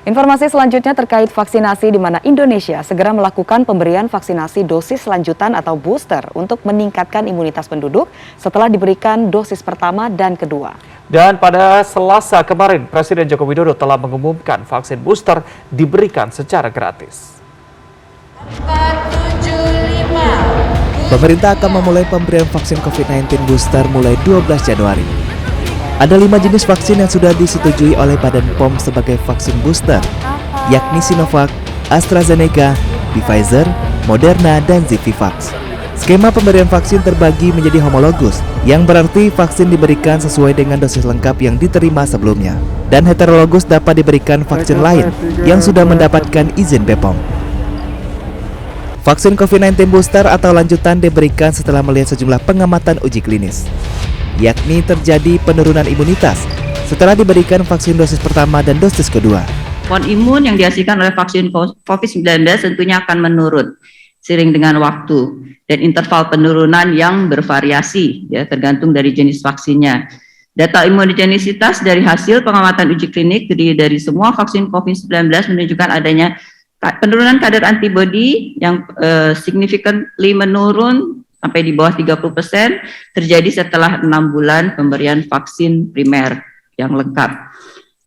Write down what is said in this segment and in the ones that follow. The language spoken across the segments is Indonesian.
Informasi selanjutnya terkait vaksinasi di mana Indonesia segera melakukan pemberian vaksinasi dosis lanjutan atau booster untuk meningkatkan imunitas penduduk setelah diberikan dosis pertama dan kedua. Dan pada Selasa kemarin, Presiden Joko Widodo telah mengumumkan vaksin booster diberikan secara gratis. Pemerintah akan memulai pemberian vaksin COVID-19 booster mulai 12 Januari. Ada 5 jenis vaksin yang sudah disetujui oleh Badan POM sebagai vaksin booster, yakni Sinovac, AstraZeneca, Pfizer, Moderna, dan Zivivax. Skema pemberian vaksin terbagi menjadi homologus, yang berarti vaksin diberikan sesuai dengan dosis lengkap yang diterima sebelumnya. Dan heterologus dapat diberikan vaksin lain yang sudah mendapatkan izin BPOM. Vaksin COVID-19 booster atau lanjutan diberikan setelah melihat sejumlah pengamatan uji klinis, yakni terjadi penurunan imunitas setelah diberikan vaksin dosis pertama dan dosis kedua. Respon imun yang dihasilkan oleh vaksin COVID-19 tentunya akan menurun seiring dengan waktu dan interval penurunan yang bervariasi ya tergantung dari jenis vaksinnya. Data imunogenisitas dari hasil pengamatan uji klinik dari semua vaksin COVID-19 menunjukkan adanya penurunan kadar antibodi yang significantly menurun sampai di bawah 30% terjadi setelah 6 bulan pemberian vaksin primer yang lengkap.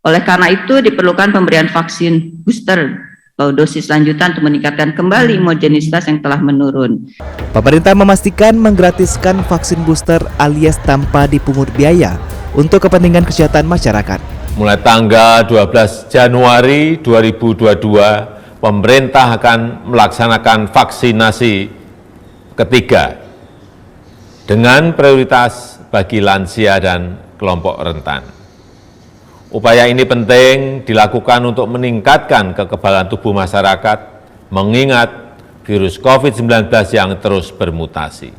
Oleh karena itu diperlukan pemberian vaksin booster atau dosis lanjutan untuk meningkatkan kembali imunogenisitas yang telah menurun. Pemerintah memastikan menggratiskan vaksin booster alias tanpa dipungut biaya untuk kepentingan kesehatan masyarakat. Mulai tanggal 12 Januari 2022, pemerintah akan melaksanakan vaksinasi ketiga dengan prioritas bagi lansia dan kelompok rentan. Upaya ini penting dilakukan untuk meningkatkan kekebalan tubuh masyarakat, mengingat virus COVID-19 yang terus bermutasi.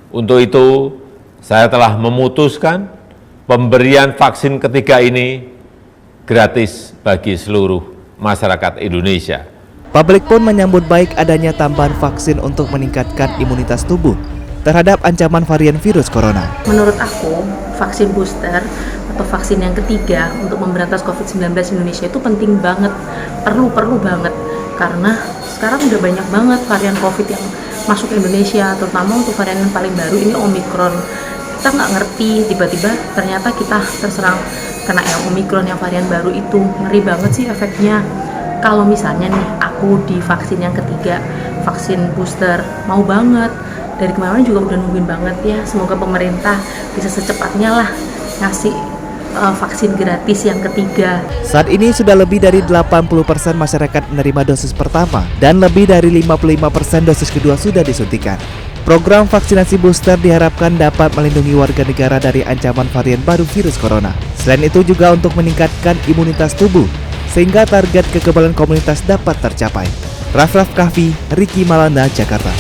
Untuk itu, saya telah memutuskan pemberian vaksin ketiga ini gratis bagi seluruh masyarakat Indonesia. Publik pun menyambut baik adanya tambahan vaksin untuk meningkatkan imunitas tubuh terhadap ancaman varian virus corona. Menurut aku, vaksin booster atau vaksin yang ketiga untuk memberantas COVID-19 di Indonesia itu penting banget, perlu banget. Karena sekarang udah banyak banget varian COVID yang masuk ke Indonesia, terutama untuk varian yang paling baru ini Omicron. Kita nggak ngerti, tiba-tiba ternyata kita terserang kena yang Omicron, yang varian baru itu. Ngeri banget sih efeknya. Kalau misalnya nih aku di vaksin yang ketiga, vaksin booster, mau banget. Dari kemarin juga udah nungguin banget ya, semoga pemerintah bisa secepatnya lah ngasih vaksin gratis yang ketiga. Saat ini sudah lebih dari 80% masyarakat menerima dosis pertama dan lebih dari 55% dosis kedua sudah disuntikan. Program vaksinasi booster diharapkan dapat melindungi warga negara dari ancaman varian baru virus corona. Selain itu juga untuk meningkatkan imunitas tubuh, sehingga target kekebalan komunitas dapat tercapai. Raff Kahvi, Ricky Malanda, Jakarta.